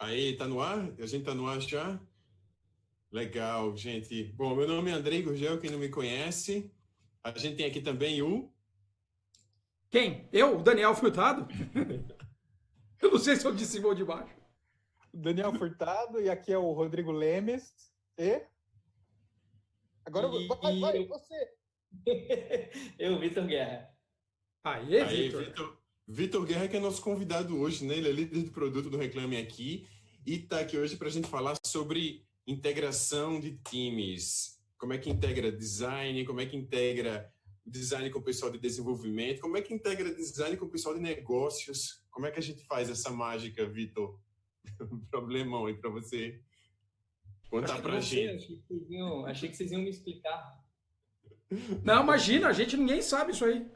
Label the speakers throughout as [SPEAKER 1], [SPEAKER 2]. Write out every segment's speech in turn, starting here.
[SPEAKER 1] Aí, tá no ar? A gente tá no ar já? Legal, gente. Bom, meu nome é Andrei Gurgel, quem não me conhece. A gente tem aqui também o...
[SPEAKER 2] Quem? Eu? O Daniel Furtado? Eu não sei se eu disse cima ou de baixo.
[SPEAKER 3] Daniel Furtado, e aqui é o Rodrigo Lemes. E. Agora vai, você!
[SPEAKER 4] Eu, Vitor Guerra.
[SPEAKER 2] Aê,
[SPEAKER 1] Aí,
[SPEAKER 2] Vitor.
[SPEAKER 1] Vitor Guerra, que é nosso convidado hoje, né? Ele é líder de produto do Reclame Aqui e tá aqui hoje para a gente falar sobre integração de times. Como é que integra design, como é que integra design com o pessoal de desenvolvimento, como é que integra design com o pessoal de negócios, como é que a gente faz essa mágica, Vitor? Um problemão aí para você contar pra gente.
[SPEAKER 4] Achei que vocês iam me explicar.
[SPEAKER 2] Não, imagina, ninguém sabe isso aí.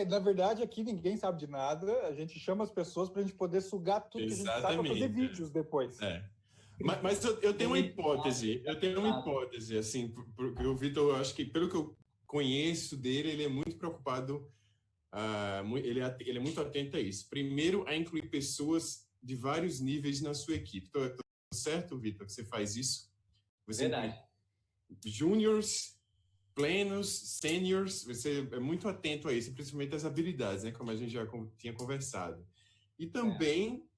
[SPEAKER 3] Na verdade, aqui ninguém sabe de nada. A gente chama as pessoas para a gente poder sugar tudo que a gente sabe para fazer vídeos depois.
[SPEAKER 1] Mas eu tenho uma hipótese. Assim, porque o Vitor, eu acho que pelo que eu conheço dele, ele é muito preocupado, ele é muito atento a isso. Primeiro, a incluir pessoas de vários níveis na sua equipe. Tô certo, Vitor, que você faz isso? Você
[SPEAKER 4] Verdade.
[SPEAKER 1] Juniors, plenos, seniors, você é muito atento a isso, principalmente as habilidades, né? Como a gente já tinha conversado. E também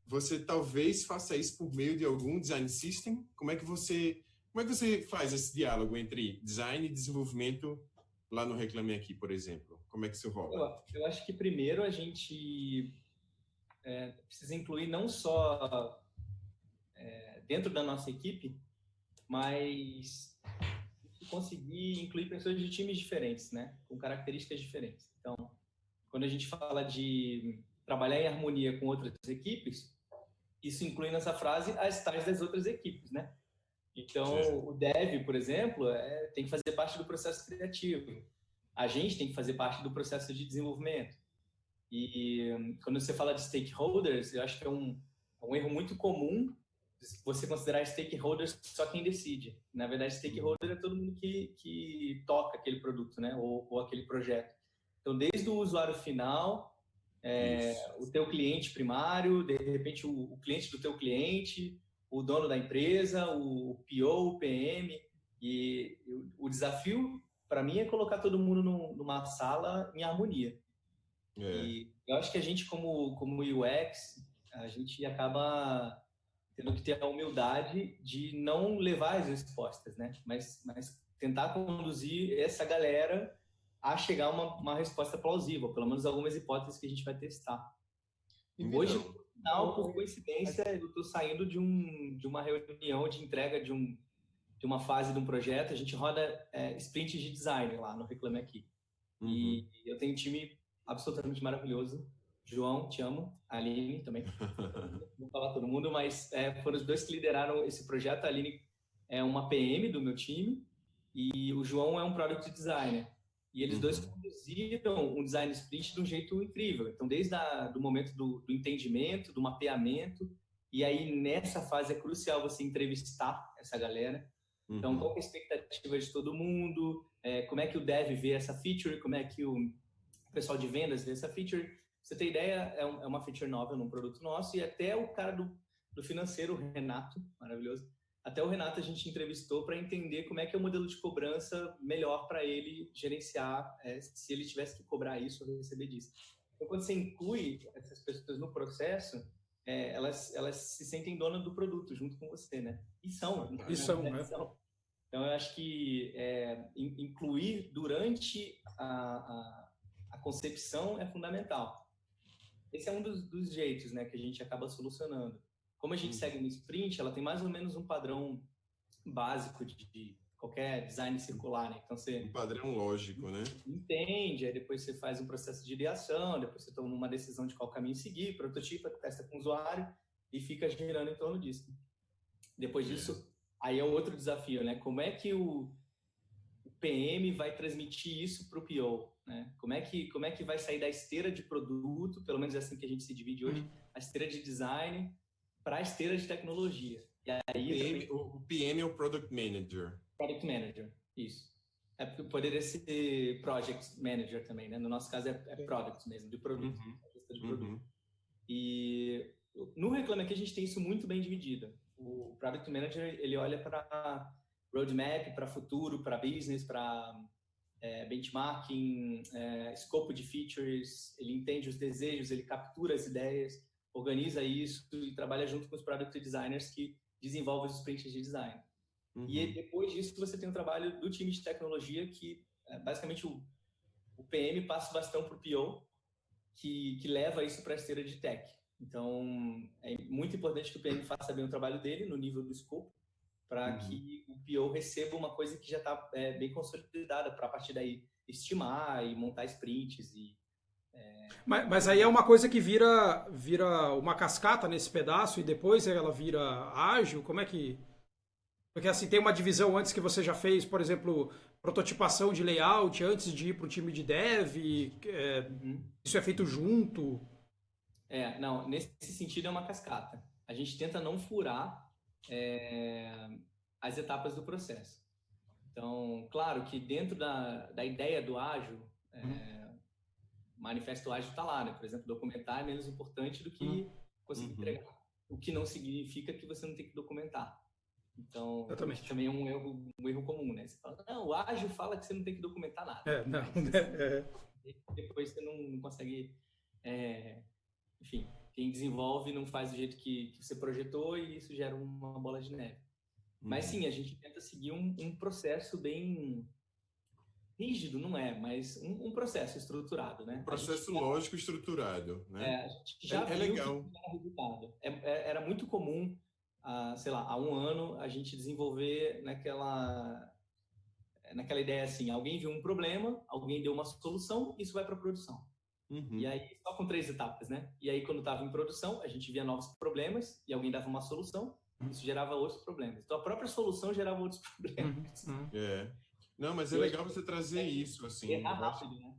[SPEAKER 1] você talvez faça isso por meio de algum design system. Como é que você faz esse diálogo entre design e desenvolvimento lá no Reclame Aqui, por exemplo? Como é que isso rola?
[SPEAKER 4] Eu acho que primeiro a gente precisa incluir não só dentro da nossa equipe, mas conseguir incluir pessoas de times diferentes, né? Com características diferentes. Então, quando a gente fala de trabalhar em harmonia com outras equipes, isso inclui nessa frase as tais das outras equipes, né? Então, o dev, por exemplo, tem que fazer parte do processo criativo. A gente tem que fazer parte do processo de desenvolvimento. E quando você fala de stakeholders, eu acho que é um erro muito comum você considerar stakeholders só quem decide. Na verdade, stakeholder é todo mundo que toca aquele produto, né? Ou aquele projeto. Então, desde o usuário final, o teu cliente primário, de repente o cliente do teu cliente, o dono da empresa, o PO, o PM. E o desafio, para mim, é colocar todo mundo numa sala em harmonia. E eu acho que a gente, como UX, a gente acaba tendo que ter a humildade de não levar as respostas, né? Mas tentar conduzir essa galera a chegar a uma resposta plausível, pelo menos algumas hipóteses que a gente vai testar. Hoje, no final, por coincidência, eu estou saindo de uma reunião de entrega de uma fase de um projeto. A gente roda sprints de design lá no Reclame Aqui. E eu tenho um time absolutamente maravilhoso. João, te amo. A Aline também. Vou falar todo mundo, mas foram os dois que lideraram esse projeto. A Aline é uma PM do meu time e o João é um Product Designer. E eles dois conduziram um design sprint de um jeito incrível. Então, desde do momento do entendimento, do mapeamento, e aí nessa fase é crucial você entrevistar essa galera. Então, qual é a expectativa de todo mundo? Como é que o dev vê essa feature? Como é que o pessoal de vendas vê essa feature? Pra você ter ideia, é uma feature nova num produto nosso, e até o cara do financeiro, o Renato, maravilhoso, até o Renato a gente entrevistou para entender como é que é o modelo de cobrança melhor para ele gerenciar, se ele tivesse que cobrar isso ou receber disso. Então, quando você inclui essas pessoas no processo, elas se sentem donas do produto junto com você, né? E são, né? Então, eu acho que incluir durante a concepção é fundamental. Esse é um dos jeitos, né, que a gente acaba solucionando. Como a gente segue no sprint, ela tem mais ou menos um padrão básico de qualquer design circular, né? Então,
[SPEAKER 1] um padrão lógico, né?
[SPEAKER 4] Entende, aí depois você faz um processo de ideação, depois você toma uma decisão de qual caminho seguir, prototipa, testa com o usuário e fica girando em torno disso. Depois disso, aí é outro desafio, né? Como é que o PM vai transmitir isso para o PO, né? Como é que vai sair da esteira de produto, pelo menos é assim que a gente se divide hoje, a esteira de design para a esteira de tecnologia. E aí
[SPEAKER 1] o PM é o Product Manager.
[SPEAKER 4] Product Manager, isso. Poderia ser Project Manager também, né? No nosso caso é Product mesmo, de produto. De produto. E no Reclame Aqui a gente tem isso muito bem dividido. O Product Manager, ele olha para roadmap, para futuro, para business, para benchmarking, escopo de features, ele entende os desejos, ele captura as ideias, organiza isso e trabalha junto com os product designers que desenvolvem os sprints de design.
[SPEAKER 1] Uhum.
[SPEAKER 4] E depois disso você tem o trabalho do time de tecnologia que, basicamente, o PM passa o bastão para o PO, que leva isso para a esteira de tech. Então, é muito importante que o PM faça bem o trabalho dele no nível do escopo, para que o PO receba uma coisa que já está bem consolidada, para a partir daí estimar e montar sprints.
[SPEAKER 2] Mas aí é uma coisa que vira uma cascata nesse pedaço e depois ela vira ágil? Como é que... Porque assim, tem uma divisão antes que você já fez, por exemplo, prototipação de layout antes de ir para o time de dev, isso é feito junto?
[SPEAKER 4] Não, nesse sentido é uma cascata. A gente tenta não furar as etapas do processo. Então, claro que dentro da ideia do ágil, manifesto ágil está lá, né? Por exemplo, documentar é menos importante do que conseguir entregar. O que não significa que você não tem que documentar. Então, isso também é um erro comum, né? Você fala, não, o ágil fala que você não tem que documentar nada. Depois você não consegue... enfim, quem desenvolve não faz do jeito que você projetou e isso gera uma bola de neve. Mas sim, a gente tenta seguir um processo bem rígido, não é, mas um processo estruturado, né?
[SPEAKER 1] Um processo lógico estruturado, né?
[SPEAKER 4] A gente já viu
[SPEAKER 1] legal.
[SPEAKER 4] que era resultado. Era muito comum, sei lá, há um ano, a gente desenvolver naquela ideia assim, alguém viu um problema, alguém deu uma solução, isso vai para a produção. E aí, só com 3 etapas, né? E aí, quando estava em produção, a gente via novos problemas e alguém dava uma solução, isso gerava outros problemas. Então, a própria solução gerava outros problemas.
[SPEAKER 1] Não, mas é legal você trazer isso, assim.
[SPEAKER 4] Errar rápido, né?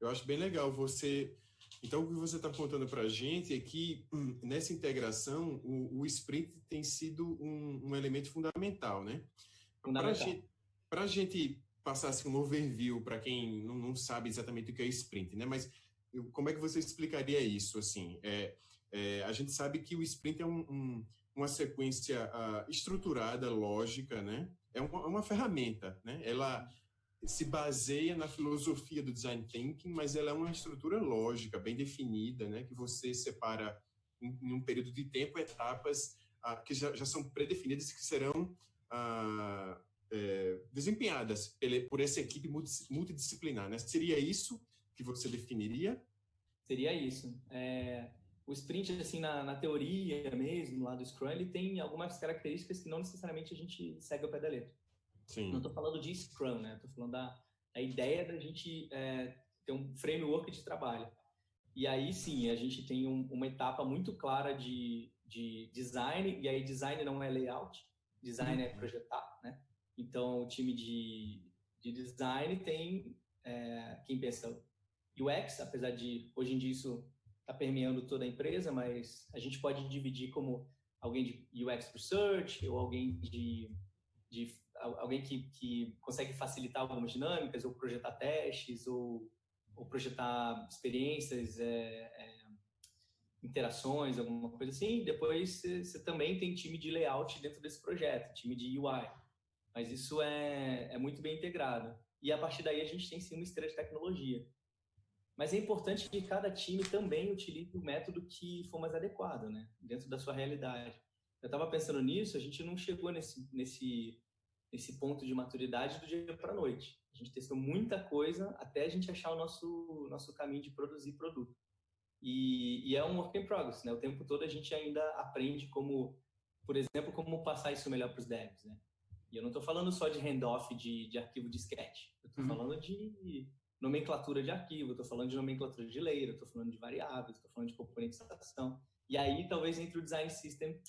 [SPEAKER 1] Eu acho bem legal você... Então, o que você está contando para a gente é que, nessa integração, o sprint tem sido um elemento fundamental, né? Para a gente passar assim, um overview para quem não sabe exatamente o que é sprint, né? Mas como é que você explicaria isso? Assim, a gente sabe que o sprint é uma sequência estruturada, lógica, né? É uma ferramenta, né? Ela se baseia na filosofia do design thinking, mas ela é uma estrutura lógica, bem definida, né? Que você separa em um período de tempo etapas que já são predefinidas e que serão desempenhadas por essa equipe multidisciplinar, né? Seria isso que você definiria?
[SPEAKER 4] Seria isso. O sprint, assim, na teoria mesmo, lá do Scrum, ele tem algumas características que não necessariamente a gente segue ao pé da letra.
[SPEAKER 1] Sim.
[SPEAKER 4] Não estou falando de Scrum, né? Estou falando da ideia da gente ter um framework de trabalho. E aí, sim, a gente tem uma etapa muito clara de design, e aí design não é layout, design é projetar, né? Então, o time de design tem quem pensa UX, apesar de hoje em dia isso está permeando toda a empresa, mas a gente pode dividir como alguém de UX Research ou alguém alguém que consegue facilitar algumas dinâmicas ou projetar testes ou projetar experiências, interações, alguma coisa assim. Depois você também tem time de layout dentro desse projeto, time de UI. Mas isso é muito bem integrado. E a partir daí a gente tem sim uma esteira de tecnologia. Mas é importante que cada time também utilize o método que for mais adequado, né? Dentro da sua realidade. Eu estava pensando nisso, a gente não chegou nesse ponto de maturidade do dia para a noite. A gente testou muita coisa até a gente achar o nosso caminho de produzir produto. E é um work in progress, né? O tempo todo a gente ainda aprende como, por exemplo, como passar isso melhor para os devs, né? E eu não estou falando só de handoff de arquivo de sketch. Eu estou falando de nomenclatura de arquivo, eu estou falando de nomenclatura de layer, eu estou falando de variáveis, estou falando de componentização. E aí talvez entre o design system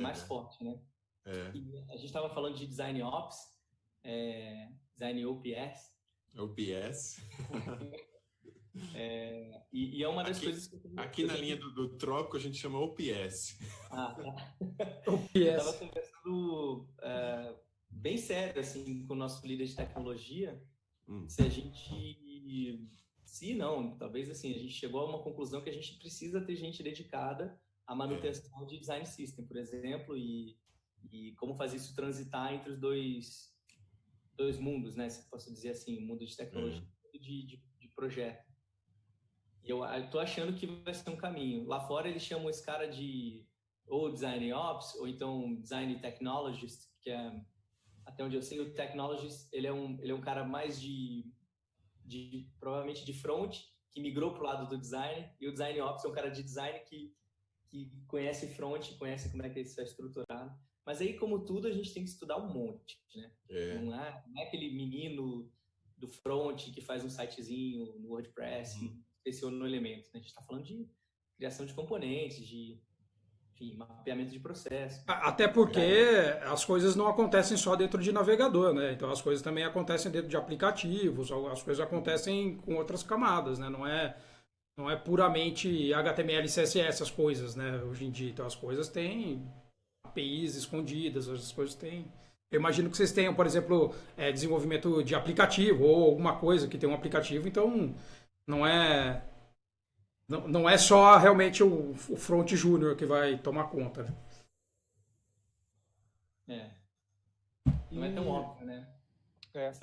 [SPEAKER 4] mais forte, né? E a gente estava falando de design ops, design OPS.
[SPEAKER 1] OPS.
[SPEAKER 4] E é uma das coisas que...
[SPEAKER 1] Aqui na linha do trópico a gente chama OPS.
[SPEAKER 4] Ah, tá.
[SPEAKER 2] OPS.
[SPEAKER 4] Eu estava conversando bem sério assim, com o nosso líder de tecnologia, se a gente... Se não, talvez assim, a gente chegou a uma conclusão que a gente precisa ter gente dedicada a manutenção de design system, por exemplo, e como fazer isso transitar entre os dois mundos, né? Se posso dizer assim, o mundo de tecnologia e de projeto. E eu tô achando que vai ser um caminho. Lá fora eles chamam esse cara de ou design ops, ou então design technologist, que é, até onde eu sei, o technologist, ele é um cara mais provavelmente de front, que migrou pro lado do design, e o design ops é um cara de design que conhece front, conhece como é que isso é estruturado. Mas aí, como tudo, a gente tem que estudar um monte, né? Não é aquele menino do front que faz um sitezinho no WordPress, especial no Elementos, né? A gente está falando de criação de componentes, de mapeamento de processo.
[SPEAKER 2] Até porque as coisas não acontecem só dentro de navegador, né? Então as coisas também acontecem dentro de aplicativos, as coisas acontecem com outras camadas, né? Não é puramente HTML e CSS as coisas, né? Hoje em dia. Então as coisas têm APIs escondidas, as coisas têm... Eu imagino que vocês tenham, por exemplo, desenvolvimento de aplicativo ou alguma coisa que tem um aplicativo, então não é só realmente o front júnior que vai tomar conta,
[SPEAKER 4] né? Não é tão óbvio, né?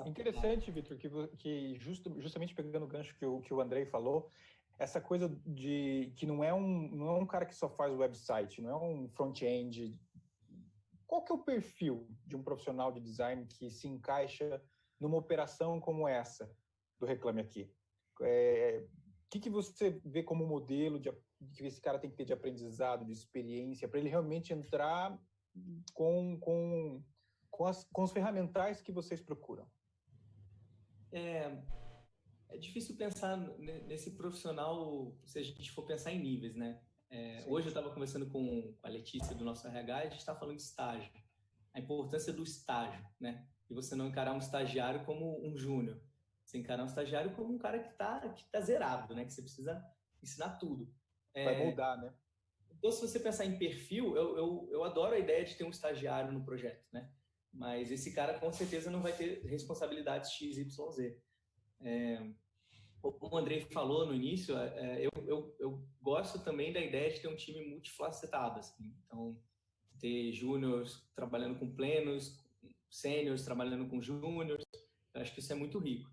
[SPEAKER 3] Interessante, Vitor, que justamente pegando o gancho que o Andrei falou, essa coisa de que não é um cara que só faz o website, não é um front-end. Qual que é o perfil de um profissional de design que se encaixa numa operação como essa do Reclame Aqui? O que você vê como modelo que esse cara tem que ter de aprendizado, de experiência, para ele realmente entrar com os ferramentais que vocês procuram?
[SPEAKER 4] É difícil pensar nesse profissional se a gente for pensar em níveis, né? Hoje eu estava conversando com a Letícia do nosso RH e a gente está falando de estágio. A importância do estágio, né? E você não encarar um estagiário como um júnior. Você encarar um estagiário como um cara que tá zerado, né? Que você precisa ensinar tudo.
[SPEAKER 3] Vai moldar, né?
[SPEAKER 4] Então, se você pensar em perfil, eu adoro a ideia de ter um estagiário no projeto, né? Mas esse cara, com certeza, não vai ter responsabilidades X, Y, Z. Como o Andrei falou no início, eu gosto também da ideia de ter um time multifacetado, assim. Então, ter júniors trabalhando com plenos, sêniors trabalhando com júniors, eu acho que isso é muito rico.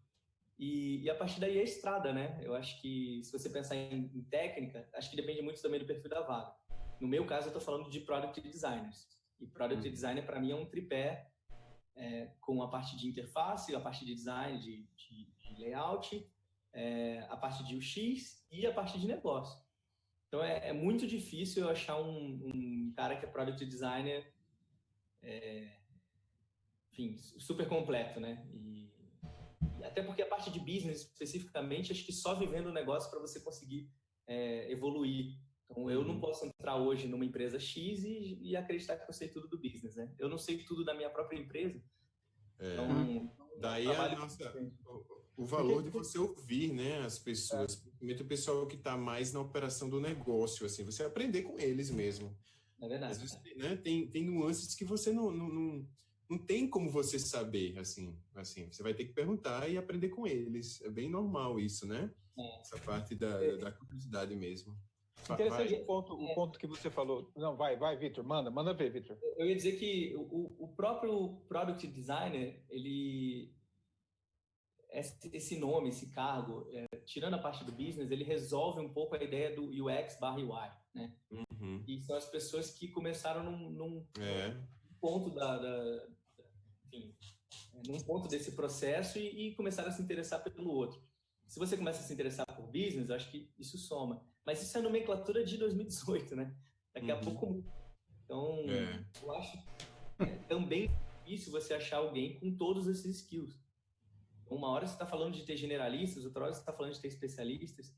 [SPEAKER 4] E a partir daí é estrada, né? Eu acho que, se você pensar em técnica, acho que depende muito também do perfil da vaga. No meu caso, eu estou falando de Product Designers. E Product Designer, para mim, é um tripé com a parte de interface, a parte de design, de layout, a parte de UX e a parte de negócio. Então, é muito difícil eu achar um cara que é Product Designer, enfim, super completo, né? E até porque a parte de business, especificamente, acho que só vivendo o negócio para você conseguir evoluir. Então, eu não posso entrar hoje numa empresa X e acreditar que eu sei tudo do business, né? Eu não sei tudo da minha própria empresa. Então,
[SPEAKER 1] daí o valor de você ouvir, né, as pessoas, principalmente o pessoal que está mais na operação do negócio, assim, você aprender com eles mesmo.
[SPEAKER 4] É verdade.
[SPEAKER 1] Às vezes, né, tem nuances que você não tem como você saber, assim, você vai ter que perguntar e aprender com eles. É bem normal isso, né? Essa parte da curiosidade mesmo.
[SPEAKER 3] Interessante o ponto que você falou. Não, vai, Vitor, manda ver, Vitor.
[SPEAKER 4] Eu ia dizer que o próprio Product Designer, esse nome, esse cargo, tirando a parte do business, ele resolve um pouco a ideia do UX/UI, né? E são as pessoas que começaram num ponto enfim, num ponto desse processo e começaram a se interessar pelo outro. Se você começa a se interessar por business, eu acho que isso soma. Mas isso é nomenclatura de 2018, né? Daqui a pouco... Então, eu acho também difícil você achar alguém com todos esses skills. Uma hora você está falando de ter generalistas, outra hora você está falando de ter especialistas.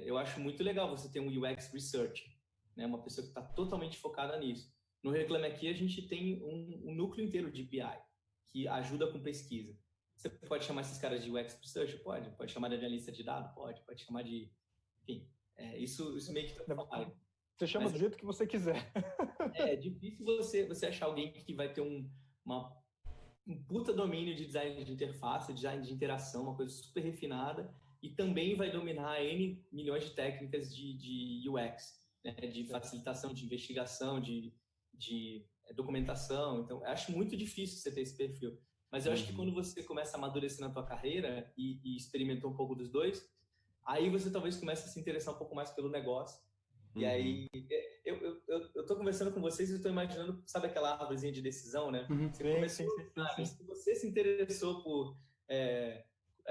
[SPEAKER 4] Eu acho muito legal você ter um UX Researcher, né? Uma pessoa que está totalmente focada nisso. No Reclame Aqui, a gente tem um núcleo inteiro de BI, que ajuda com pesquisa. Você pode chamar esses caras de UX Researcher? Pode chamar de analista de dados? Pode chamar de... Enfim, isso meio que tá falando.
[SPEAKER 3] Você chama do jeito que você quiser.
[SPEAKER 4] É difícil você achar alguém que vai ter um puta domínio de design de interface, design de interação, uma coisa super refinada, e também vai dominar N milhões de técnicas de UX. né, de facilitação, de investigação, de documentação. Então, eu acho muito difícil você ter esse perfil. Mas eu acho que quando você começa a amadurecer na tua carreira e experimentou um pouco dos dois, aí você talvez comece a se interessar um pouco mais pelo negócio. E aí, eu tô conversando com vocês e estou imaginando, sabe aquela árvorezinha de decisão, né? Você começou, se você se interessou por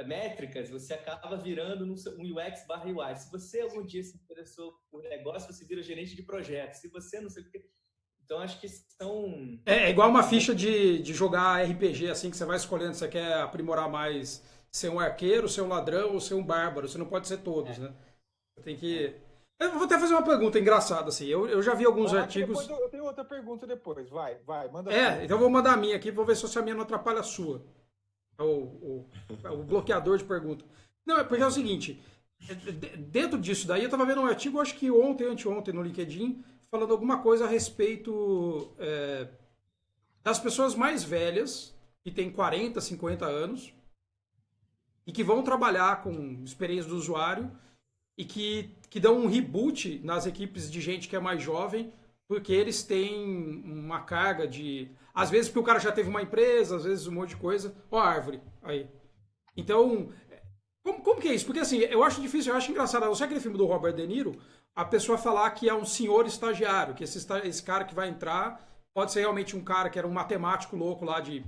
[SPEAKER 4] métricas, você acaba virando um UX/UI. Se você algum dia se interessou por negócio, você vira gerente de projetos. Se você não sei o que... Então, acho que são...
[SPEAKER 2] É igual uma ficha de jogar RPG, assim, que você vai escolhendo, você quer aprimorar mais ser um arqueiro, ser um ladrão ou ser um bárbaro. Você não pode ser todos, né? Você tem que... Eu vou até fazer uma pergunta engraçada, assim. Eu já vi alguns artigos...
[SPEAKER 3] Eu tenho outra pergunta depois. Vai, manda.
[SPEAKER 2] Então eu vou mandar a minha aqui, vou ver se a minha não atrapalha a sua. O bloqueador de pergunta. Não, é porque é o seguinte, dentro disso daí, eu tava vendo um artigo, acho que anteontem, no LinkedIn, falando alguma coisa a respeito das pessoas mais velhas, que têm 40, 50 anos, e que vão trabalhar com experiência do usuário, e que dão um reboot nas equipes de gente que é mais jovem, porque eles têm uma carga de... Às vezes porque o cara já teve uma empresa, às vezes um monte de coisa. Ó a árvore, aí. Então, como que é isso? Porque assim, eu acho difícil, eu acho engraçado. Não sei aquele filme do Robert De Niro, a pessoa falar que é um senhor estagiário, que esse cara que vai entrar pode ser realmente um cara que era um matemático louco lá de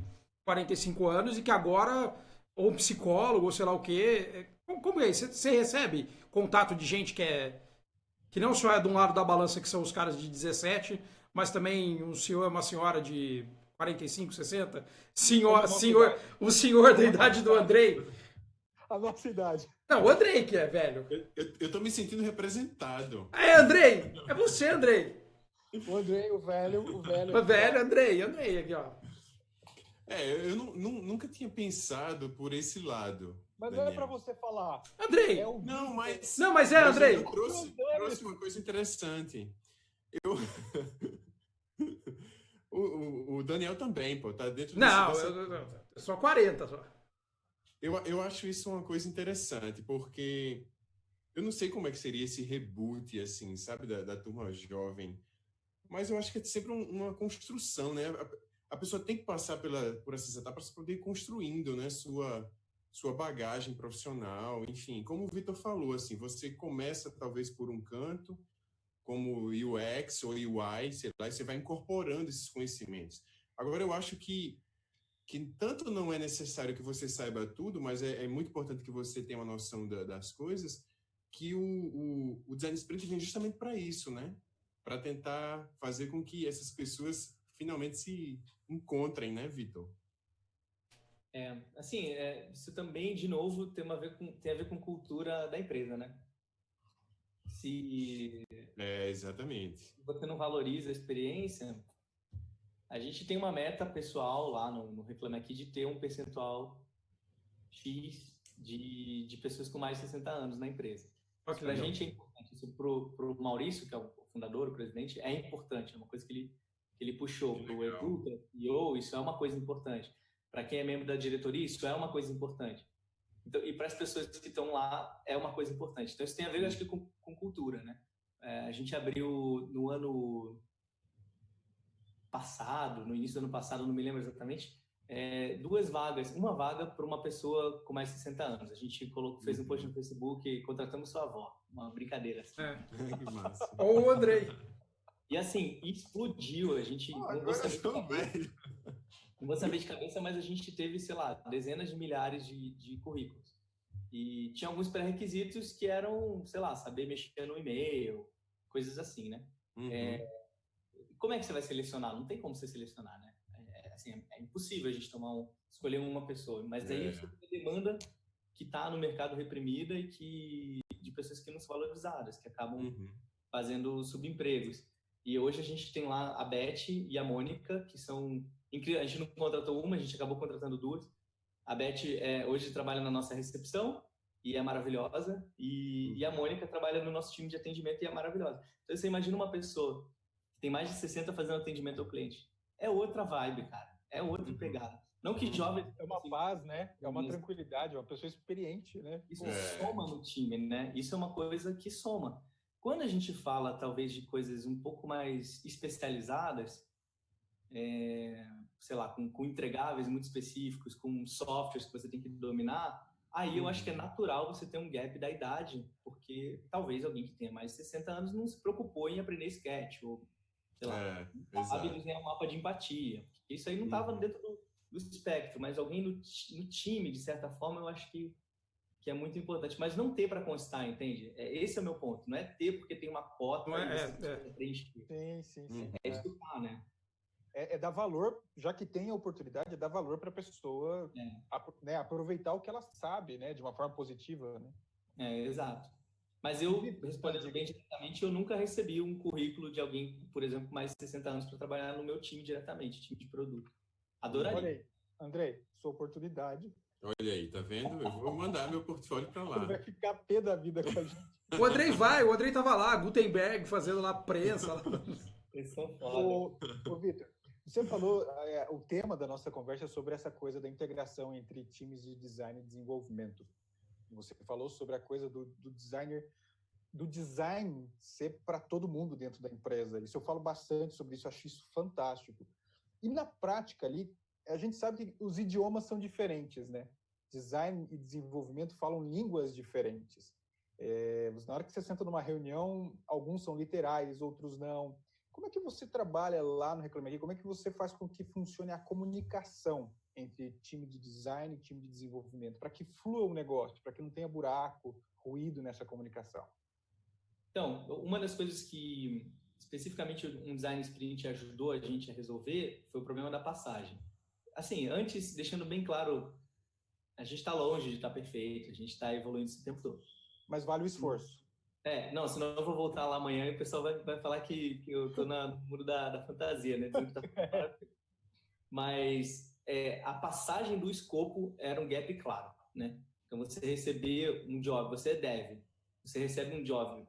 [SPEAKER 2] 45 anos e que agora, ou um psicólogo, ou sei lá o quê. Como é isso? Você recebe contato de gente que não só é de um lado da balança, que são os caras de 17, mas também um senhor e uma senhora de 45, 60? O senhor da idade do Andrei.
[SPEAKER 3] A nossa idade.
[SPEAKER 2] Não, o Andrei que é velho.
[SPEAKER 1] Eu tô me sentindo representado.
[SPEAKER 2] Andrei! É você, Andrei!
[SPEAKER 3] O Andrei, o velho.
[SPEAKER 2] O velho, Andrei aqui, ó.
[SPEAKER 1] Eu nunca tinha pensado por esse lado.
[SPEAKER 3] Mas
[SPEAKER 1] Daniel.
[SPEAKER 3] não é pra você falar.
[SPEAKER 2] Andrei!
[SPEAKER 1] Não, mas
[SPEAKER 2] Andrei!
[SPEAKER 1] Eu trouxe uma coisa interessante. O Daniel também, pô, tá dentro
[SPEAKER 2] eu sou 40 só.
[SPEAKER 1] Eu acho isso uma coisa interessante, porque eu não sei como é que seria esse reboot, assim, sabe, da turma jovem, mas eu acho que é sempre uma construção, né? A pessoa tem que passar por essas etapas para poder ir construindo, né, sua bagagem profissional, enfim, como o Vitor falou, assim, você começa talvez por um canto, como UX ou UI, sei lá, e você vai incorporando esses conhecimentos. Agora, eu acho que tanto não é necessário que você saiba tudo, mas é muito importante que você tenha uma noção das coisas, que o Design Sprint vem justamente para isso, né? Para tentar fazer com que essas pessoas finalmente se encontrem, né, Vitor?
[SPEAKER 4] Isso também, de novo, tem a ver com cultura da empresa, né?
[SPEAKER 1] Exatamente.
[SPEAKER 4] Se você não valoriza a experiência, a gente tem uma meta pessoal lá no Reclame Aqui de ter um percentual X de pessoas com mais de 60 anos na empresa. Para a gente é importante. Isso para o Maurício, que é o fundador, o presidente, é importante. É uma coisa que ele puxou para o Edu, para o CEO, isso é uma coisa importante. Para quem é membro da diretoria, isso é uma coisa importante. Então, e para as pessoas que estão lá, é uma coisa importante. Então, isso tem a ver, acho que, com cultura, né? A gente abriu no ano passado, no início do ano passado, não me lembro exatamente, 2 vagas. Uma vaga para uma pessoa com mais de 60 anos. A gente fez um post no Facebook e contratamos sua avó. Uma brincadeira. Assim.
[SPEAKER 1] Que massa.
[SPEAKER 2] Ou o Andrei.
[SPEAKER 4] E assim, explodiu. A gente...
[SPEAKER 1] Não
[SPEAKER 4] vou saber de cabeça, mas a gente teve, sei lá, dezenas de milhares de currículos. E tinha alguns pré-requisitos que eram, sei lá, saber mexer no e-mail, coisas assim, né? Como é que você vai selecionar? Não tem como você selecionar, né? É impossível a gente escolher uma pessoa. Mas aí você tem uma demanda que está no mercado reprimida e de pessoas que não são valorizadas, que acabam fazendo subempregos. E hoje a gente tem lá a Beth e a Mônica, que são incríveis. A gente não contratou uma, a gente acabou contratando 2. A Beth hoje trabalha na nossa recepção e é maravilhosa. E a Mônica trabalha no nosso time de atendimento e é maravilhosa. Então você imagina uma pessoa que tem mais de 60 fazendo atendimento ao cliente. É outra vibe, cara. É outra pegada. Não que jovem...
[SPEAKER 3] É uma paz, né? É uma tranquilidade, é uma pessoa experiente, né?
[SPEAKER 4] Isso soma no time, né? Isso é uma coisa que soma. Quando a gente fala, talvez, de coisas um pouco mais especializadas, sei lá, com entregáveis muito específicos, com softwares que você tem que dominar, aí eu acho que é natural você ter um gap da idade, porque talvez alguém que tenha mais de 60 anos não se preocupou em aprender Sketch, ou, sei lá, não sabe desenhar um mapa de empatia. Isso aí não estava dentro do espectro, mas alguém no time, de certa forma, eu acho que é muito importante. Mas não ter para constar, entende? Esse é o meu ponto. Não é ter porque tem uma cota e você preenche.
[SPEAKER 3] Sim.
[SPEAKER 4] É estudar, né?
[SPEAKER 3] É dar valor, já que tem a oportunidade, é dar valor para a pessoa né, aproveitar o que ela sabe, né, de uma forma positiva, né?
[SPEAKER 4] Exato. Mas eu, respondendo bem diretamente, eu nunca recebi um currículo de alguém, por exemplo, com mais de 60 anos para trabalhar no meu time diretamente, time de produto. Adoraria.
[SPEAKER 3] Olha aí, Andrei, sua oportunidade.
[SPEAKER 1] Olha aí, tá vendo? Eu vou mandar meu portfólio para lá.
[SPEAKER 3] Ele vai ficar pé da vida com a gente.
[SPEAKER 2] O Andrei tava lá, Gutenberg, fazendo lá prensa.
[SPEAKER 4] Eles são foda.
[SPEAKER 3] Ô Vitor, você falou, o tema da nossa conversa é sobre essa coisa da integração entre times de design e desenvolvimento. Você falou sobre a coisa do designer, do design ser para todo mundo dentro da empresa. Isso eu falo bastante sobre isso, acho isso fantástico. E na prática ali, a gente sabe que os idiomas são diferentes, né? Design e desenvolvimento falam línguas diferentes. Na hora que você senta numa reunião, alguns são literais, outros não. Como é que você trabalha lá no Reclame Aqui? Como é que você faz com que funcione a comunicação entre time de design e time de desenvolvimento, para que flua o negócio, para que não tenha buraco, ruído nessa comunicação?
[SPEAKER 4] Então, uma das coisas que, especificamente, um design sprint ajudou a gente a resolver foi o problema da passagem. Assim, antes, deixando bem claro, a gente está longe de estar perfeito, a gente está evoluindo esse tempo todo.
[SPEAKER 3] Mas vale o esforço.
[SPEAKER 4] Não, senão eu vou voltar lá amanhã e o pessoal vai falar que eu tô no mundo da fantasia, né? Mas a passagem do escopo era um gap claro, né? Então, você receber um job, você deve, você recebe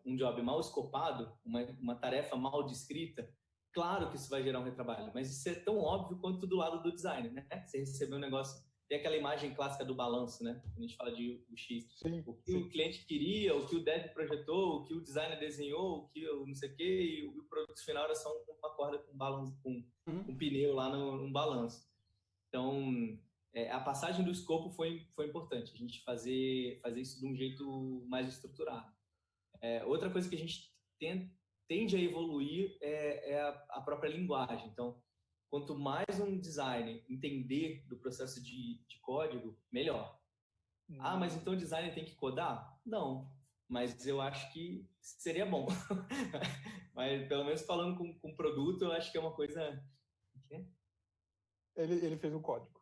[SPEAKER 4] um job mal escopado, uma tarefa mal descrita, claro que isso vai gerar um retrabalho, mas isso é tão óbvio quanto do lado do design, né? Você recebeu um negócio, tem aquela imagem clássica do balanço, né? Quando a gente fala de UX.
[SPEAKER 3] Sim,
[SPEAKER 4] o que o cliente queria, o que o dev projetou, o que o designer desenhou, o que o não sei o quê, e o produto final era só uma corda com balanço, com um pneu lá num balanço. Então, a passagem do escopo foi importante, a gente fazer isso de um jeito mais estruturado. Outra coisa que a gente tende a evoluir é a própria linguagem. Então, quanto mais um designer entender do processo de código, melhor. Mas então o designer tem que codar? Não, mas eu acho que seria bom. Mas pelo menos falando com produto, eu acho que é uma coisa...
[SPEAKER 3] Ele fez um código.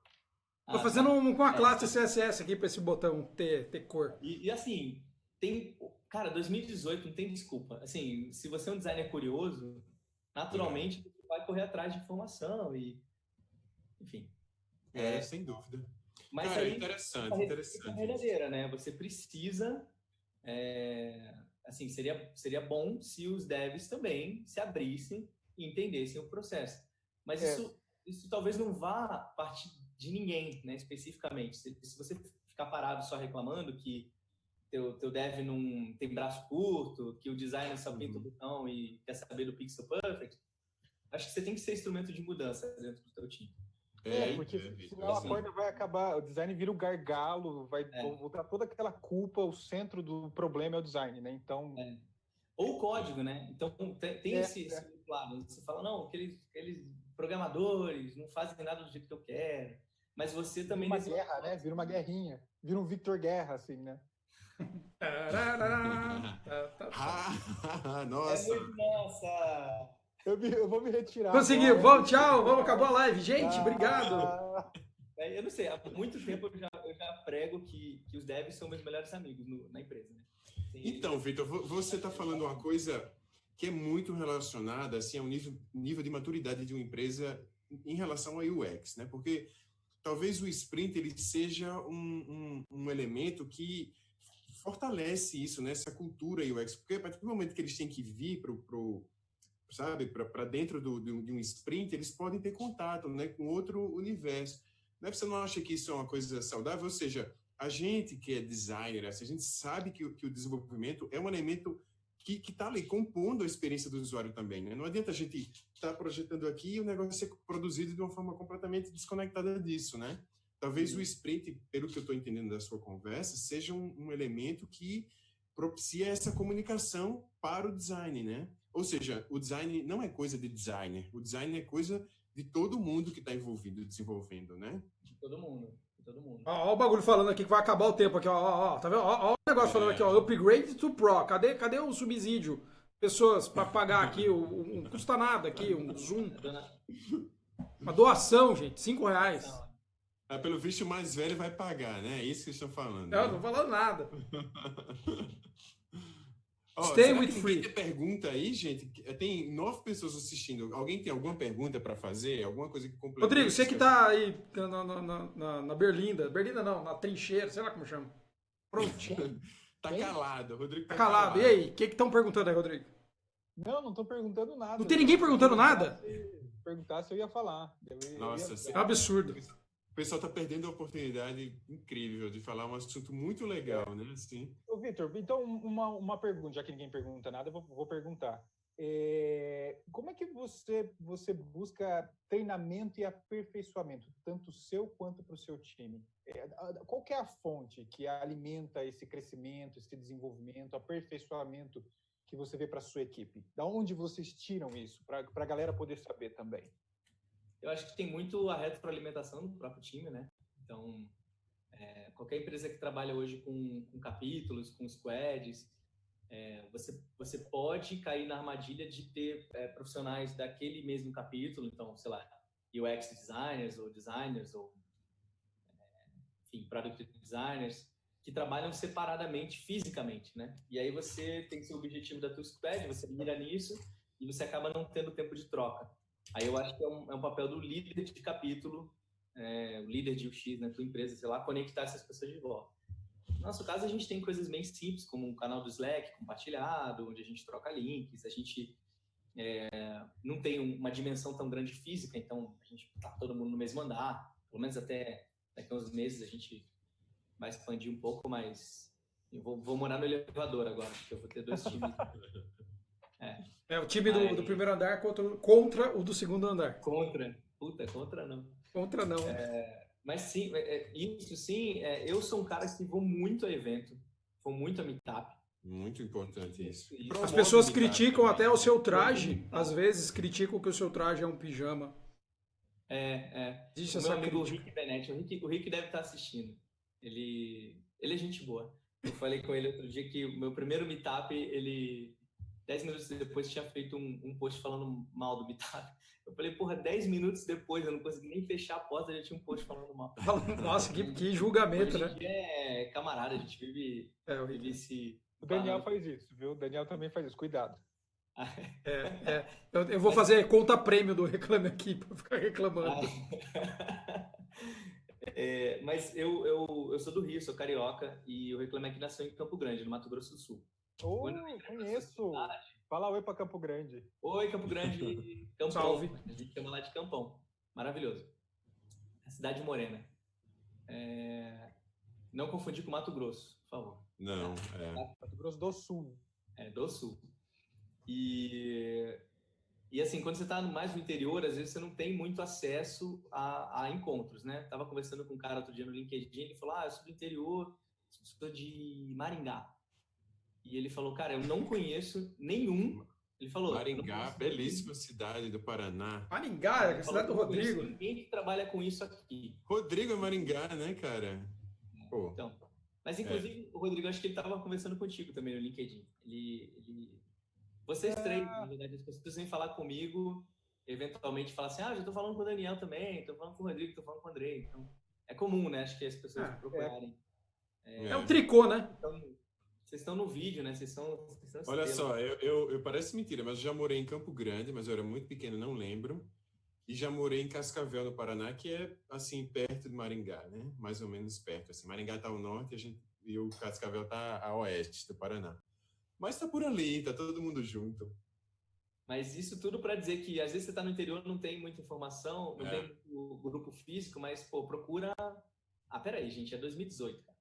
[SPEAKER 2] Tô fazendo com uma classe CSS aqui para esse botão ter cor.
[SPEAKER 4] E assim, cara, 2018 não tem desculpa. Assim, se você é um designer curioso, naturalmente você vai correr atrás de informação e, enfim.
[SPEAKER 1] Sem dúvida.
[SPEAKER 4] Mas
[SPEAKER 1] cara,
[SPEAKER 4] aí,
[SPEAKER 1] interessante.
[SPEAKER 4] É verdadeira, né? Você precisa, assim, seria bom se os devs também se abrissem e entendessem o processo. Mas isso talvez não vá partir de ninguém, né? Especificamente. Se você ficar parado só reclamando que teu dev não tem braço curto, que o designer só pinta o botão e quer saber do pixel perfect, acho que você tem que ser instrumento de mudança dentro do teu time.
[SPEAKER 3] Porque senão a corda vai acabar, o design vira o gargalo, vai voltar toda aquela culpa, o centro do problema é o design, né? Então...
[SPEAKER 4] Ou o código, né? Então tem esse lado. Você fala, não, aqueles programadores não fazem nada do jeito que eu quero, mas você também...
[SPEAKER 3] Vira uma guerra, né? Vira uma guerrinha. Vira um Victor Guerra, assim, né?
[SPEAKER 1] Nossa!
[SPEAKER 4] Nossa!
[SPEAKER 3] Eu vou me retirar.
[SPEAKER 2] Conseguiu, vamos, tchau, vamos, acabou a live. Gente, obrigado.
[SPEAKER 4] Eu não sei, há muito tempo eu já prego que os devs são meus melhores amigos na empresa, né?
[SPEAKER 1] Então, Vitor, você está falando uma coisa que é muito relacionada assim, ao nível de maturidade de uma empresa em relação ao UX, né? Porque talvez o sprint ele seja um elemento que fortalece isso, né? Essa cultura UX, porque a partir do momento que eles têm que vir para dentro de um sprint, eles podem ter contato, né, com outro universo. Né? Você não acha que isso é uma coisa saudável? Ou seja, a gente que é designer, a gente sabe que o desenvolvimento é um elemento que está ali compondo a experiência do usuário também, né? Não adianta a gente estar projetando aqui e o negócio ser produzido de uma forma completamente desconectada disso, né? Talvez o sprint, pelo que eu estou entendendo da sua conversa, seja um elemento que propicia essa comunicação para o design, né? Ou seja, o design não é coisa de designer, o design é coisa de todo mundo que está envolvido desenvolvendo, né?
[SPEAKER 4] De todo mundo. De todo mundo.
[SPEAKER 2] Ó, o bagulho falando aqui que vai acabar o tempo aqui, ó, tá vendo? Ó, o negócio falando aqui, ó, upgrade to pro. Cadê o subsídio? Pessoas para pagar aqui, não custa nada aqui, um Zoom. Uma doação, gente, R$5.
[SPEAKER 1] Pelo visto, o mais velho vai pagar, né? É isso que eles estão falando.
[SPEAKER 2] Eu não tô falando nada.
[SPEAKER 1] Stay with free. Tem pergunta aí, gente? Tem 9 pessoas assistindo. Alguém tem alguma pergunta para fazer? Alguma coisa que complemente?
[SPEAKER 2] Rodrigo, você que tá aí na Berlinda. Berlinda não, na trincheira, sei lá como chama. Pronto.
[SPEAKER 1] Tá calado, Rodrigo.
[SPEAKER 2] Tá calado. E aí, o que estão perguntando aí, Rodrigo?
[SPEAKER 3] Não tô perguntando nada.
[SPEAKER 2] Não tem ninguém perguntando nada?
[SPEAKER 3] Se perguntasse, eu ia falar.
[SPEAKER 1] Nossa,
[SPEAKER 2] é um absurdo.
[SPEAKER 1] O pessoal está perdendo a oportunidade incrível de falar um assunto muito legal, né? Assim.
[SPEAKER 3] Ô, Vitor, então uma pergunta, já que ninguém pergunta nada, eu vou perguntar. Como é que você busca treinamento e aperfeiçoamento, tanto seu quanto para o seu time? Qual que é a fonte que alimenta esse crescimento, esse desenvolvimento, aperfeiçoamento que você vê para a sua equipe? Da onde vocês tiram isso, para a galera poder saber também?
[SPEAKER 4] Eu acho que tem muito a retroalimentação do próprio time, né? Então, qualquer empresa que trabalha hoje com capítulos, com squads, você pode cair na armadilha de ter profissionais daquele mesmo capítulo, então, sei lá, UX designers, ou enfim, product designers, que trabalham separadamente, fisicamente, né? E aí você tem seu objetivo da tua squad, você mira nisso e você acaba não tendo tempo de troca. Aí eu acho que é um papel do líder de capítulo, o líder de UX, né, tua empresa, sei lá, conectar essas pessoas de volta. No nosso caso, a gente tem coisas bem simples, como um canal do Slack compartilhado, onde a gente troca links, a gente não tem uma dimensão tão grande física, então a gente tá todo mundo no mesmo andar, pelo menos até daqui a uns meses a gente vai expandir um pouco, mas eu vou morar no elevador agora, porque eu vou ter 2 times.
[SPEAKER 2] O time do primeiro andar contra o do segundo andar.
[SPEAKER 4] Contra não.
[SPEAKER 2] Contra não.
[SPEAKER 4] Mas sim, isso sim, eu sou um cara que vou muito a evento, vou muito a meetup.
[SPEAKER 1] Muito importante isso.
[SPEAKER 2] As pessoas criticam até o seu traje, às vezes criticam que o seu traje é um pijama.
[SPEAKER 4] Existe o meu amigo Rick Benetti, o Rick deve estar assistindo. Ele é gente boa. Eu falei com ele outro dia que o meu primeiro meetup, ele 10 minutos depois tinha feito um post falando mal do meetup. Eu falei, porra, 10 minutos depois, eu não consegui nem fechar a porta, já tinha um post falando mal.
[SPEAKER 2] Nossa, que julgamento, né?
[SPEAKER 4] Camarada, a gente vive esse...
[SPEAKER 3] O Daniel faz isso, viu? O Daniel também faz isso, cuidado.
[SPEAKER 2] Eu vou fazer conta prêmio do Reclame Aqui pra ficar reclamando.
[SPEAKER 4] Mas eu sou do Rio, sou carioca, e o Reclame Aqui nasceu em Campo Grande, no Mato Grosso do Sul.
[SPEAKER 3] Conheço! Fala oi pra Campo Grande.
[SPEAKER 4] Oi, Campo Grande, Campão.
[SPEAKER 2] Salve.
[SPEAKER 4] A gente chama lá de Campão. Maravilhoso. A cidade morena. Não confundir com Mato Grosso, por favor.
[SPEAKER 1] Não,
[SPEAKER 3] Mato Grosso do Sul.
[SPEAKER 4] Do Sul. E assim, quando você está mais no interior, às vezes você não tem muito acesso a encontros, né? Tava conversando com um cara outro dia no LinkedIn, ele falou, eu sou do interior, sou de Maringá. E ele falou, cara, eu não conheço nenhum. Ele falou...
[SPEAKER 1] Maringá, belíssima cidade do Paraná.
[SPEAKER 2] Maringá, é a cidade do Rodrigo.
[SPEAKER 4] Ninguém que trabalha com isso aqui.
[SPEAKER 1] Rodrigo é Maringá, né, cara? Pô.
[SPEAKER 4] Então, mas inclusive, o Rodrigo, acho que ele estava conversando contigo também no LinkedIn. Vocês três, na verdade, as pessoas vêm falar comigo, eventualmente falar assim, já tô falando com o Daniel também, tô falando com o Rodrigo, tô falando com o Andrei. Então, é comum, né? Acho que as pessoas procurarem.
[SPEAKER 2] É um tricô, né?
[SPEAKER 4] Então, vocês estão no vídeo, né? Vocês são
[SPEAKER 1] Olha só, eu parece mentira, mas eu já morei em Campo Grande, mas eu era muito pequeno, não lembro. E já morei em Cascavel, no Paraná, que é, assim, perto de Maringá, né? Mais ou menos perto. Assim, Maringá está ao norte e o Cascavel está a oeste do Paraná. Mas tá por ali, tá todo mundo junto.
[SPEAKER 4] Mas isso tudo para dizer que, às vezes, você tá no interior, não tem muita informação, não tem o grupo físico, mas, procura... peraí, gente, é 2018, cara.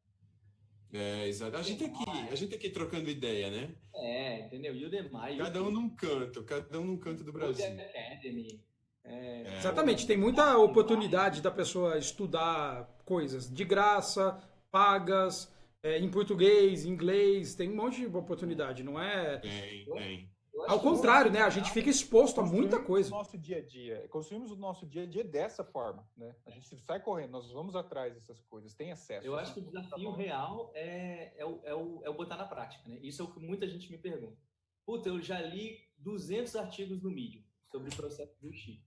[SPEAKER 1] Exato. A gente aqui trocando ideia, né?
[SPEAKER 4] Entendeu? E o Udemy.
[SPEAKER 1] Cada um num canto do Brasil.
[SPEAKER 4] Academy.
[SPEAKER 2] Exatamente, tem muita oportunidade da pessoa estudar coisas de graça, pagas, em português, em inglês, tem um monte de oportunidade, não é?
[SPEAKER 1] Tem.
[SPEAKER 2] Ao contrário, né? A gente fica exposto a muita coisa.
[SPEAKER 3] Construímos o nosso dia a dia dessa forma, né? A gente sai correndo, nós vamos atrás dessas coisas, tem acesso.
[SPEAKER 4] Eu acho que o desafio real é o botar na prática, né? Isso é o que muita gente me pergunta. Puta, eu já li 200 artigos no Medium sobre o processo do X.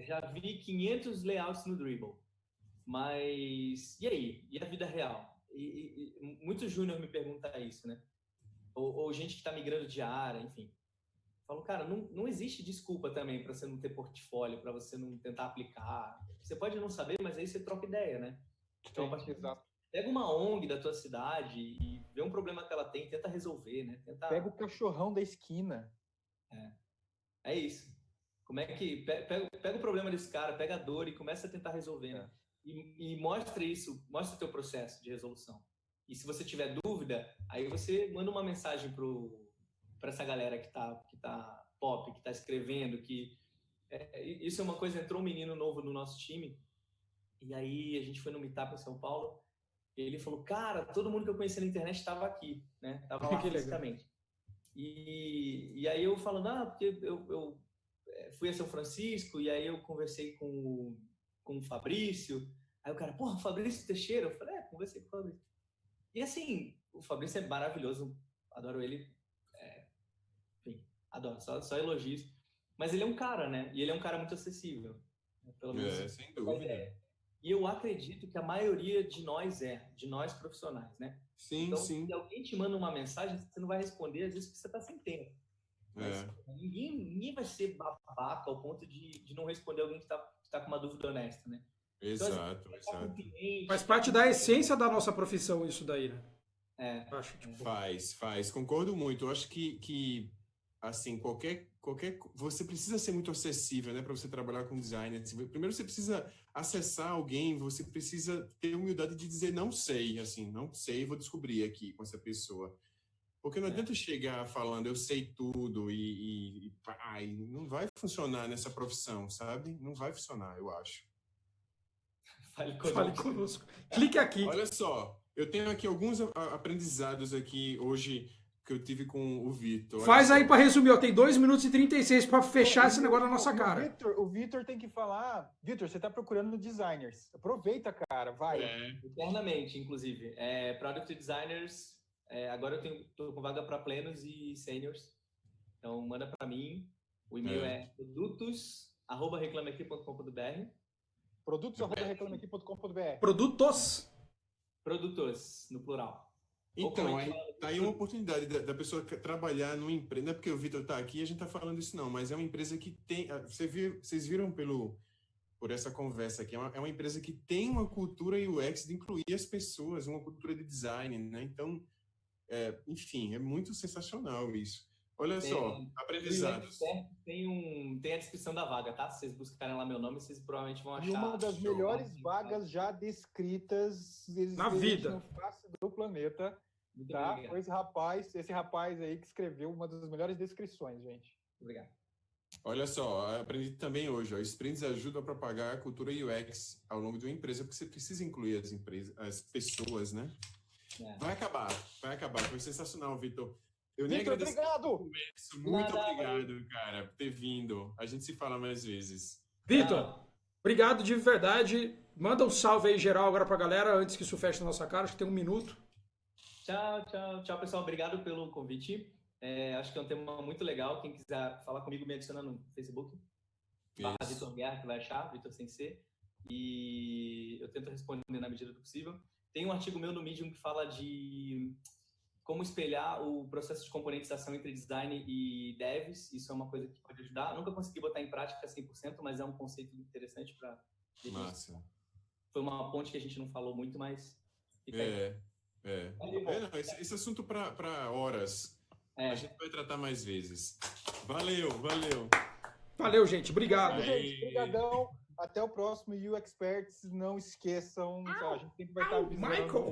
[SPEAKER 4] Já vi 500 layouts no Dribble. Mas, e aí? E a vida real? E muitos júnior me perguntam isso, né? Ou gente que está migrando de área, enfim. Falo, cara, não existe desculpa também para você não ter portfólio, para você não tentar aplicar. Você pode não saber, mas aí você troca ideia, né? Então, pega uma ONG da tua cidade e vê um problema que ela tem, tenta resolver, né?
[SPEAKER 3] Pega o cachorrão da esquina.
[SPEAKER 4] É isso. Como é que... Pega o problema desse cara, pega a dor e começa a tentar resolver, né? E mostra isso, mostra o teu processo de resolução. E se você tiver dúvida, aí você manda uma mensagem para essa galera que tá pop, que tá escrevendo, isso é uma coisa, entrou um menino novo no nosso time, e aí a gente foi no Meetup em São Paulo, e ele falou, cara, todo mundo que eu conheci na internet estava aqui, né? Tava lá fisicamente. E aí eu falando, porque eu fui a São Francisco, e aí eu conversei com o Fabrício, aí o cara, porra, Fabrício Teixeira? Eu falei, conversei com o Fabrício. E assim, o Fabrício é maravilhoso, adoro ele, enfim, adoro, só elogios. Mas ele é um cara, né? E ele é um cara muito acessível. Né? Pelo menos,
[SPEAKER 1] sem dúvida.
[SPEAKER 4] E eu acredito que a maioria de nós profissionais, né?
[SPEAKER 1] Sim,
[SPEAKER 4] então,
[SPEAKER 1] sim.
[SPEAKER 4] Se alguém te manda uma mensagem, você não vai responder, às vezes, porque você está sem tempo. Mas ninguém vai ser babaca ao ponto de não responder alguém que tá com uma dúvida honesta, né?
[SPEAKER 1] Exato.
[SPEAKER 2] Faz parte da essência da nossa profissão isso daí, né?
[SPEAKER 1] Acho, faz. Concordo muito. Eu acho que assim, você precisa ser muito acessível, né, para você trabalhar com design. Primeiro você precisa acessar alguém, você precisa ter humildade de dizer não sei, vou descobrir aqui com essa pessoa. Porque não adianta chegar falando eu sei tudo e não vai funcionar nessa profissão, sabe? Não vai funcionar, eu acho.
[SPEAKER 2] Fale conosco. Clique aqui.
[SPEAKER 1] Olha só, eu tenho aqui alguns aprendizados aqui hoje que eu tive com o Vitor.
[SPEAKER 2] Faz aí para resumir, tem 2 minutos e 36 para fechar esse negócio na nossa cara.
[SPEAKER 3] O Vitor tem que falar. Vitor, você está procurando designers. Aproveita, cara, vai.
[SPEAKER 4] Eternamente, inclusive. Product designers, agora eu tô com vaga para plenos e seniors. Então, manda para mim. O e-mail é produtos@reclameaqui.com.br.
[SPEAKER 3] Produtos@reclameaqui.com.br.
[SPEAKER 4] Produtos, no plural.
[SPEAKER 1] Então, tá aí uma oportunidade da pessoa trabalhar numa empresa. Não é porque o Vitor está aqui, a gente está falando isso não, mas é uma empresa que tem... Vocês viram por essa conversa aqui, é uma empresa que tem uma cultura UX de incluir as pessoas, uma cultura de design, né? Então, enfim, é muito sensacional isso. Olha só, aprendizados.
[SPEAKER 4] Tem a descrição da vaga, tá? Se vocês buscarem lá meu nome, vocês provavelmente vão achar.
[SPEAKER 3] E uma das melhores vagas já descritas
[SPEAKER 2] na vida
[SPEAKER 3] no face do planeta. Tá? Foi esse rapaz aí que escreveu uma das melhores descrições, gente.
[SPEAKER 4] Obrigado.
[SPEAKER 1] Olha só, aprendi também hoje, sprints ajudam a propagar a cultura UX ao longo de uma empresa, porque você precisa incluir as pessoas, né? Vai acabar. Foi sensacional, Vitor.
[SPEAKER 3] Vitor, obrigado!
[SPEAKER 1] Muito obrigado, cara, por ter vindo. A gente se fala mais vezes.
[SPEAKER 2] Vitor, obrigado de verdade. Manda um salve aí geral agora pra galera, antes que isso feche na nossa cara. Acho que tem 1 minuto.
[SPEAKER 4] Tchau, pessoal. Obrigado pelo convite. Acho que é um tema muito legal. Quem quiser falar comigo, me adiciona no Facebook. Vitor Guerra, que vai achar, Vitor sem C. E eu tento responder na medida do possível. Tem um artigo meu no Medium que fala de como espelhar o processo de componentização entre design e devs. Isso é uma coisa que pode ajudar. Nunca consegui botar em prática 100%, mas é um conceito interessante para...
[SPEAKER 1] Massa.
[SPEAKER 4] Foi uma ponte que a gente não falou muito, mas...
[SPEAKER 1] Esse assunto para horas. A gente vai tratar mais vezes. Valeu.
[SPEAKER 2] Valeu, gente. Obrigado.
[SPEAKER 3] Gente, brigadão. Até o próximo You Experts. Não esqueçam, a gente sempre vai estar avisando.
[SPEAKER 2] Michael!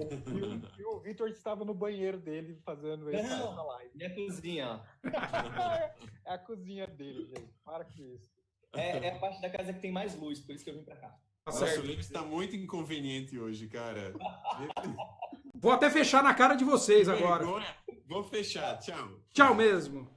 [SPEAKER 3] E o Vitor estava no banheiro dele fazendo essa live.
[SPEAKER 4] Minha cozinha, ó.
[SPEAKER 3] É a cozinha dele, gente. Para com isso.
[SPEAKER 4] É a parte da casa que tem mais luz, por isso que eu vim pra cá.
[SPEAKER 2] Tá
[SPEAKER 1] Nossa,
[SPEAKER 2] certo.
[SPEAKER 1] o Link está muito inconveniente hoje, cara.
[SPEAKER 2] Vou até fechar na cara de vocês agora.
[SPEAKER 1] Vou fechar, tchau.
[SPEAKER 2] Tchau mesmo.